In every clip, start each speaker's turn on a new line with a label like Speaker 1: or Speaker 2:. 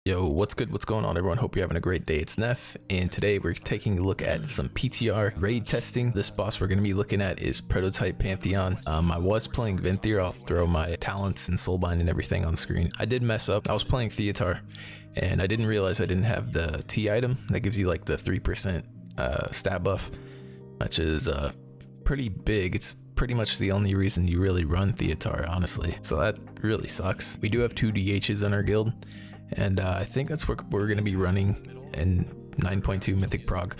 Speaker 1: Yo, what's good? What's going on, everyone? Hope you're having a great day. It's Neff, and today we're taking a look at some PTR raid testing. This boss we're going to be looking at is Prototype Pantheon. I was playing Venthyr. I'll throw my talents and soulbind and everything on screen. I did mess up. I was playing Theatar, and I didn't realize I didn't have the T item that gives you like the 3% stat buff, which is pretty big. It's pretty much the only reason you really run Theatar, honestly. So that really sucks. We do have 2 DHs in our guild, and I think that's what we're going to be running in 9.2 Mythic Prog,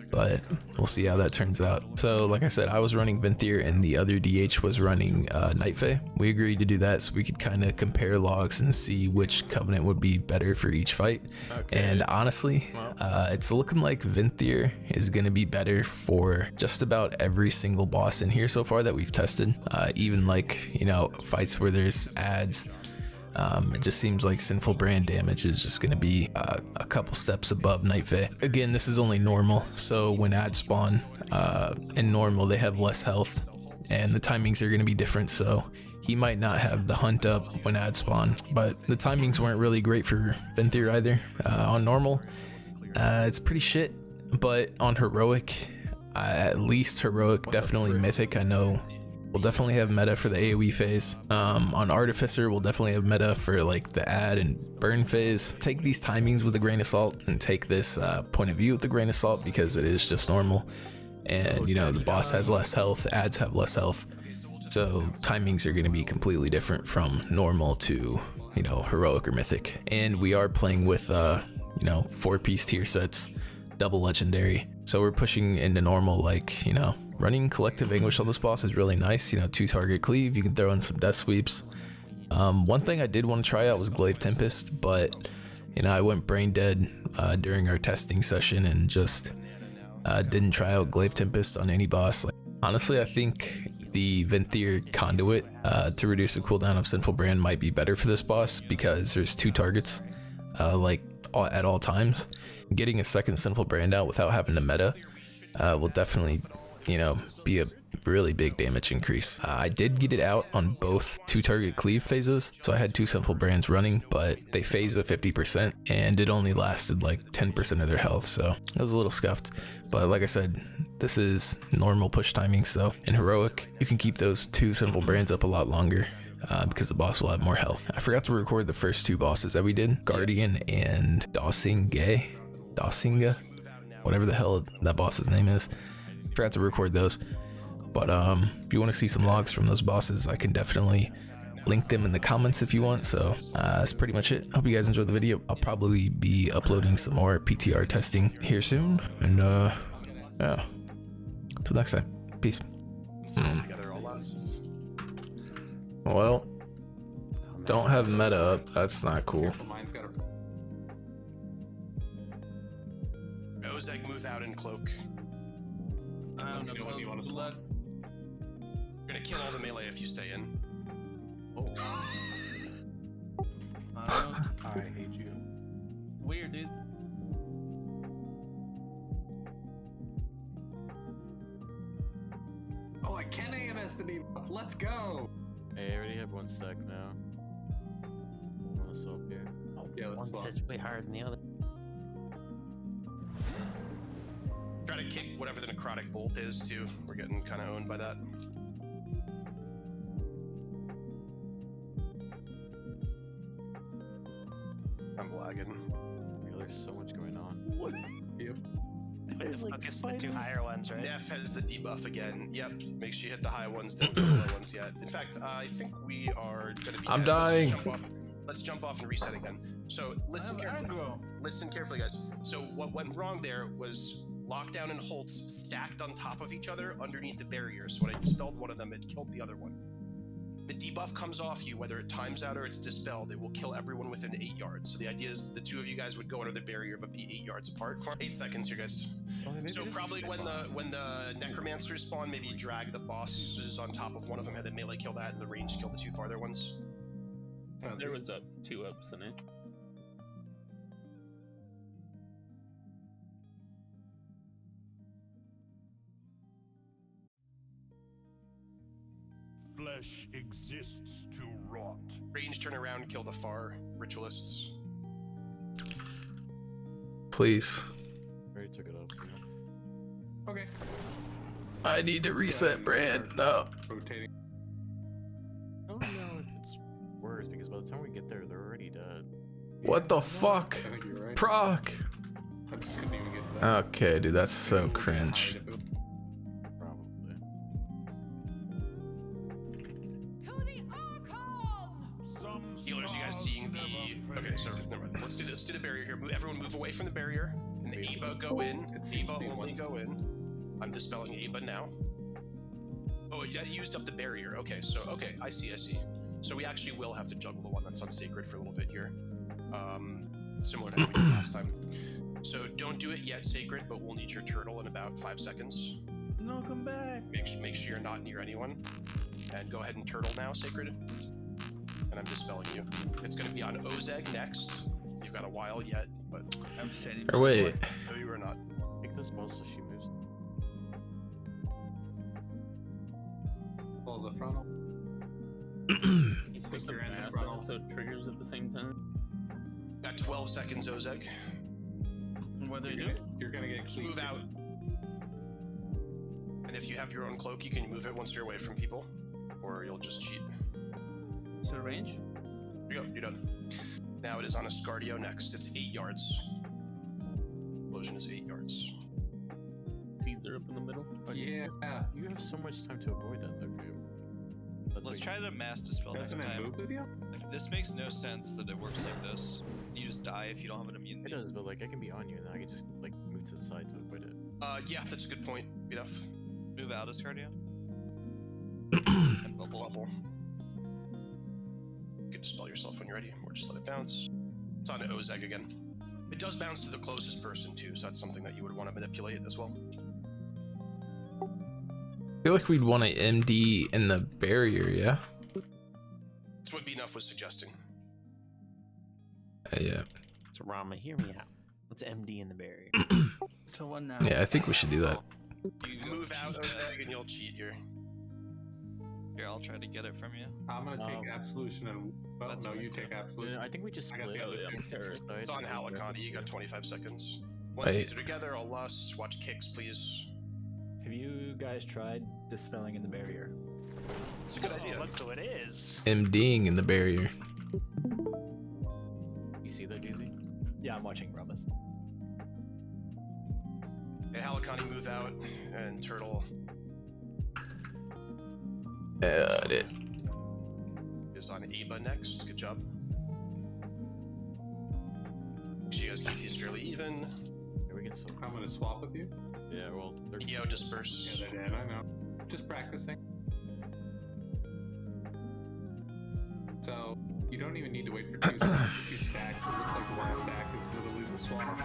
Speaker 1: but we'll see how that turns out. So like I said, I was running Venthyr and the other DH was running Night Fae. We agreed to do that so we could kind of compare logs and see which covenant would be better for each fight. Okay. And honestly, it's looking like Venthyr is going to be better for just about every single boss in here so far that we've tested. Even like, you know, fights where there's ads. It just seems like Sinful Brand damage is just going to be a couple steps above Night Fae. Again, this is only normal, so when ads spawn in normal, they have less health, and the timings are going to be different, so he might not have the hunt up when ads spawn, but the timings weren't really great for Venthyr either. On normal, it's pretty shit, but on heroic, at least heroic, definitely mythic, I know. We'll definitely have meta for the AoE phase. On Artificer, we'll definitely have meta for like the add and burn phase. Take these timings with a grain of salt and take this point of view with a grain of salt because it is just normal. And you know, the boss has less health, ads have less health. So timings are going to be completely different from normal to, you know, heroic or mythic. And we are playing with, you know, 4-piece tier sets, double legendary. So we're pushing into normal, like, you know, running Collective Anguish on this boss is really nice. You know, 2-target cleave, you can throw in some death sweeps. One thing I did want to try out was Glaive Tempest, but you know, I went brain dead during our testing session and just didn't try out Glaive Tempest on any boss. Like, honestly, I think the Venthyr Conduit to reduce the cooldown of Sinful Brand might be better for this boss because there's 2 targets at all times. Getting a second Sinful Brand out without having to meta will definitely, you know, be a really big damage increase. I did get it out on both 2-target cleave phases, so I had 2 Sinful Brands running, but they phased at 50% and it only lasted like 10% of their health, so it was a little scuffed. But like I said, this is normal push timing, so in heroic you can keep those 2 Sinful Brands up a lot longer because the boss will have more health. I forgot to record the first 2 bosses that we did, Guardian and Dosinga, whatever the hell that boss's name is. Forgot to record those, but if you want to see some logs from those bosses, I can definitely link them in the comments if you want. So that's pretty much it. Hope you guys enjoyed the video. I'll probably be uploading some more PTR testing here soon, and yeah, until next time, peace. Well, don't have meta up, that's not cool.
Speaker 2: Ozeg, move out and cloak.
Speaker 3: Let's go when you want to spot.
Speaker 2: You're gonna kill all the melee if you stay in.
Speaker 3: Oh.
Speaker 4: I hate you.
Speaker 3: Weird, dude.
Speaker 5: Oh, I can AMS the beam up. Let's go.
Speaker 6: Hey, I already have 1 sec now. Wanna swap here?
Speaker 5: Yeah, let's
Speaker 7: One
Speaker 5: swap.
Speaker 7: sits way harder than the other.
Speaker 2: Try to kick whatever the necrotic bolt is too. We're getting kind of owned by that. I'm lagging.
Speaker 6: Yeah, there's so much going on.
Speaker 4: What? Yep.
Speaker 7: There's like the 2 higher ones, right?
Speaker 2: Neff has the debuff again. Yep. Make sure you hit the high ones. Don't kill the low ones yet. In fact, I think we are gonna be.
Speaker 1: I'm
Speaker 2: dead.
Speaker 1: dying.
Speaker 2: Let's jump off and reset again. So listen carefully. Listen carefully, guys. So what went wrong there was lockdown and holds stacked on top of each other underneath the barrier. So when I dispelled one of them, it killed the other one. The debuff comes off you, whether it times out or it's dispelled, it will kill everyone within 8 yards. So the idea is the 2 of you guys would go under the barrier but be 8 yards apart. For 8 seconds here, guys. So probably when the necromancers spawn, maybe drag the bosses on top of one of them, have the melee kill that, and the range kill the 2 farther ones.
Speaker 3: There was 2 ups in it.
Speaker 8: Flesh exists to rot.
Speaker 2: Range turn around, kill the far ritualists.
Speaker 1: please.
Speaker 6: Already took it off. Yeah.
Speaker 4: Okay.
Speaker 1: I need to reset brand. No.
Speaker 4: Rotating.
Speaker 6: I don't know if it's worse because by the time we get there, they're already dead.
Speaker 1: What the fuck?
Speaker 4: I think you're right.
Speaker 1: Proc.
Speaker 4: I just couldn't even get to that.
Speaker 1: Okay, dude, that's so cringe.
Speaker 6: Probably.
Speaker 2: Healers, you guys seeing the... Okay, so never mind. Let's do this. Let's do the barrier here. Everyone move away from the barrier. And the Aba go in. Aba only go in. I'm dispelling Aba now. Oh, that used up the barrier. Okay, so, okay, I see. So we actually will have to juggle the one that's unsacred for a little bit here. Similar to how we did last time. So don't do it yet, Sacred, but we'll need your turtle in about 5 seconds.
Speaker 3: No, come back.
Speaker 2: Make sure you're not near anyone. And go ahead and turtle now, Sacred. And I'm dispelling you. It's going to be on Ozeg next. You've got a while yet, but...
Speaker 3: I'm setting.
Speaker 1: Or wait.
Speaker 2: No, you are not.
Speaker 6: Take this boss so she moves.
Speaker 4: Pull the frontal.
Speaker 3: He's supposed to
Speaker 4: You're in the
Speaker 3: pass
Speaker 4: frontal.
Speaker 3: it so it triggers at the same time.
Speaker 2: Got 12 seconds, Ozeg.
Speaker 3: What do they
Speaker 4: You're
Speaker 3: do?
Speaker 4: gonna get
Speaker 2: Just move out. And if you have your own cloak, you can move it once you're away from people. Or you'll just cheat.
Speaker 3: Is it range?
Speaker 2: Here you go, you're done. Now it is on Ascardio next. It's 8 yards. Explosion is 8 yards.
Speaker 3: Seeds are up in the middle.
Speaker 4: Yeah.
Speaker 6: You have so much time to avoid that, though, Gabe. That's
Speaker 8: Let's
Speaker 6: like-
Speaker 8: try to mass dispel next
Speaker 4: Doesn't it
Speaker 8: time.
Speaker 4: move with you?
Speaker 8: This makes no sense that it works like this. You just die if you don't have an
Speaker 6: It
Speaker 8: immunity.
Speaker 6: does, but like I can be on you and I can just like move to the side to avoid it.
Speaker 2: Yeah, that's a good point. Enough.
Speaker 8: Move out of Scardia. And bubble.
Speaker 2: Bubble. You can dispel yourself when you're ready, or just let it bounce. It's on Ozeg again. It does bounce to the closest person too, so that's something that you would want to manipulate as well.
Speaker 1: I feel like we'd want to MD in the barrier, yeah?
Speaker 2: That's what Enough was suggesting.
Speaker 1: Yeah.
Speaker 7: So Rama, hear me out. Let's MD in the barrier.
Speaker 3: So one now.
Speaker 1: Yeah, I think we should do that.
Speaker 8: You go
Speaker 2: Move out,
Speaker 8: cheat.
Speaker 2: Ozeg, and you'll cheat here.
Speaker 8: Here, I'll try to get it from you.
Speaker 4: I'm gonna take absolution and well,
Speaker 8: That's
Speaker 4: no,
Speaker 8: fine,
Speaker 4: you
Speaker 8: too.
Speaker 4: take absolution.
Speaker 6: I think we just
Speaker 4: I got
Speaker 6: split.
Speaker 4: the other
Speaker 3: yeah,
Speaker 4: two.
Speaker 3: terror.
Speaker 2: It's on Halikani, you got 25 seconds. Once
Speaker 1: Wait.
Speaker 2: these are together, I'll lust. Watch kicks, please.
Speaker 9: Have you guys tried dispelling in the barrier?
Speaker 2: It's a good idea.
Speaker 7: Look who it is.
Speaker 1: MDing in the barrier.
Speaker 6: You see that, Daisy?
Speaker 9: Yeah, I'm watching Ramas.
Speaker 2: Hey, Halikani, move out, and Turtle
Speaker 1: Got it.
Speaker 2: is on Aba next. Good job. Make sure you guys keep these fairly even.
Speaker 6: Yeah, we can still.
Speaker 4: I'm gonna swap with you.
Speaker 6: Yeah, well, they're
Speaker 2: Neo disperse.
Speaker 4: Yeah, they're dead. I know. Just practicing. So you don't even need to wait for two stacks. It looks like one stack is literally the swap.